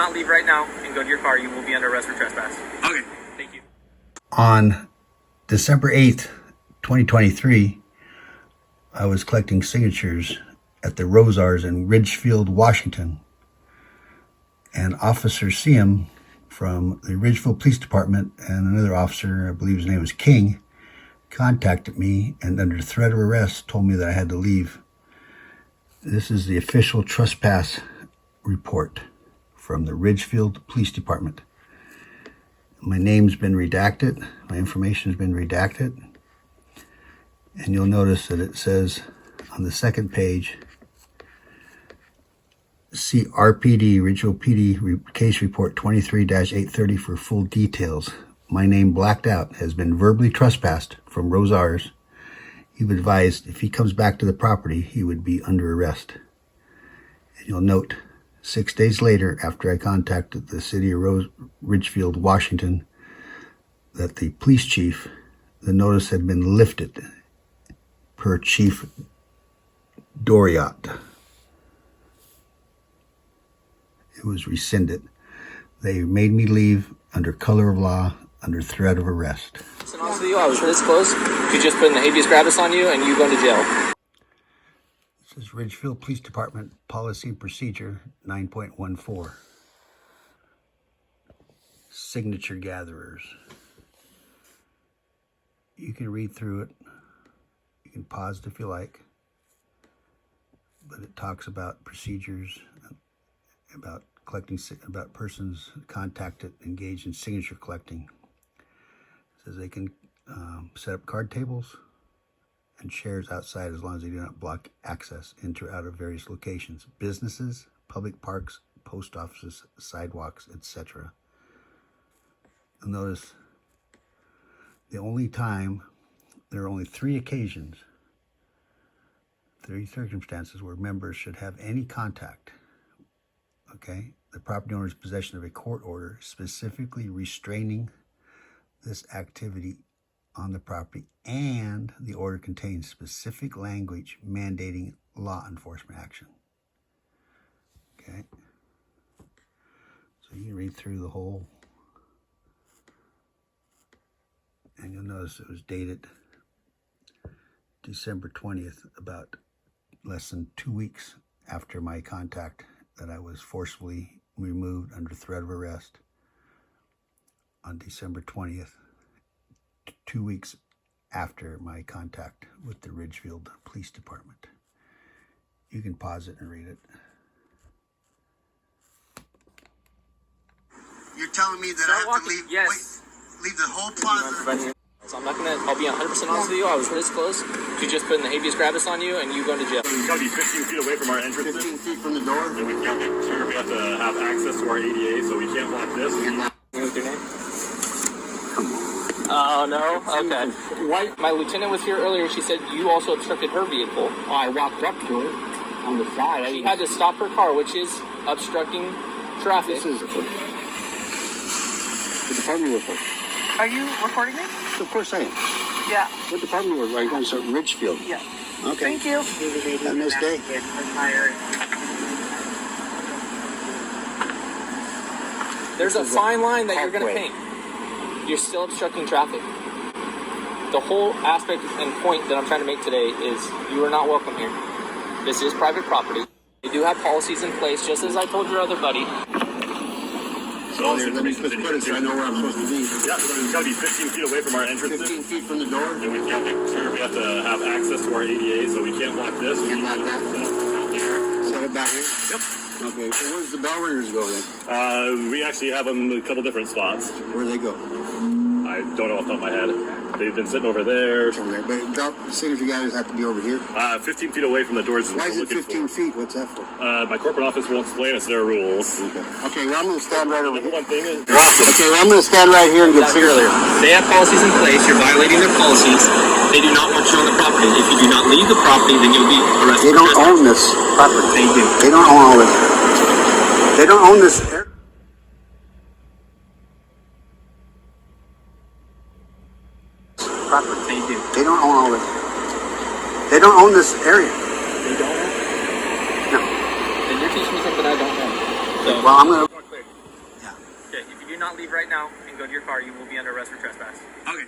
not leave right now and go to your car, you will be under arrest for trespass. Okay. Thank you. On December 8th, 2023, I was collecting signatures at the Rosars in Ridgefield, Washington. And Officer Siam from the Ridgefield Police Department and another officer, I believe his name was King, contacted me and under threat of arrest told me that I had to leave. This is the official trespass report from the Ridgefield Police Department. My name's been redacted. My information's been redacted. And you'll notice that it says on the second page, see RPD, Ridgefield PD case report 23-830 for full details. My name blacked out has been verbally trespassed from Rosars. He advised if he comes back to the property, he would be under arrest. And you'll note, 6 days later, after I contacted the city of Ridgefield, Washington, that the police chief, the notice had been lifted per Chief Doriot. It was rescinded. They made me leave under color of law, under threat of arrest. So honest with you, I was this close to just putting the habeas grab us on you and you going to jail. This is Ridgefield Police Department Policy and Procedure 9.14. Signature gatherers. You can read through it. You can pause it if you like. But it talks about procedures, about collecting, about persons contacted, engaged in signature collecting. It says they can set up card tables and chairs outside as long as they do not block access into or out of various locations, businesses, public parks, post offices, sidewalks, etc. You'll notice there are only 3 occasions, 3 circumstances where members should have any contact. Okay, the property owner's possession of a court order specifically restraining this activity on the property, and the order contains specific language mandating law enforcement action. Okay, so you can read through the whole, and you'll notice it was dated December 20th, about less than 2 weeks after my contact, that I was forcibly removed under threat of arrest on December 20th, 2 weeks after my contact with the Ridgefield Police Department. You can pause it and read it. You're telling me that I have to leave? Yes. Wait, leave the whole plaza? So I'll be 100% honest with you, I was this close to just putting the habeas grab us on you and you going to jail. We've got to be 15 feet away from our entrance. 15 feet from the door? And we have to have access to our ADA, so we can't block this. What's your name? Oh, no? Okay. My lieutenant was here earlier. She said you also obstructed her vehicle. Oh, I walked up to it on the side. She had to stop her car, which is obstructing traffic. This is the department you work for. Are you recording me? Of course I am. Yeah. What department you work for? Are you going to Ridgefield? Yeah. Okay. Thank you. Have a nice day. There's a fine line that you're going to paint. You're still obstructing traffic. The whole aspect and point that I'm trying to make today is you are not welcome here. This is private property. You do have policies in place, just as I told your other buddy. So Let me just put it so I know where I'm supposed to be. Yeah, we've got to be 15 feet away from our entrance. 15 feet from the door? And we have to have access to our ADA, so we can't block this. Can't block that? Set it back here? Yep. Okay, so where's the bell ringers go then? We actually have them in a couple different spots. Where do they go? I don't know off the top of my head. They've been sitting over there. Over there. But belt signature guys have to be over here? 15 feet away from the doors. Why is it 15 feet? What's that for? My corporate office will explain us their rules. Okay, well, I'm going to stand right over here. One thing is... Okay, well, I'm going to stand right here and get Earlier, they have policies in place. You're violating their policies. They do not want you on the property. If you do not leave the property, then you'll be arrested. They don't own this property. They do. They don't own all this. They don't own this. Property. They do. They don't own all this. They don't own this area. They don't? No. Then you're teaching me something I don't know. So, Well, I'm going to... Okay, if you do not leave right now and go to your car, you will be under arrest for trespass. Okay.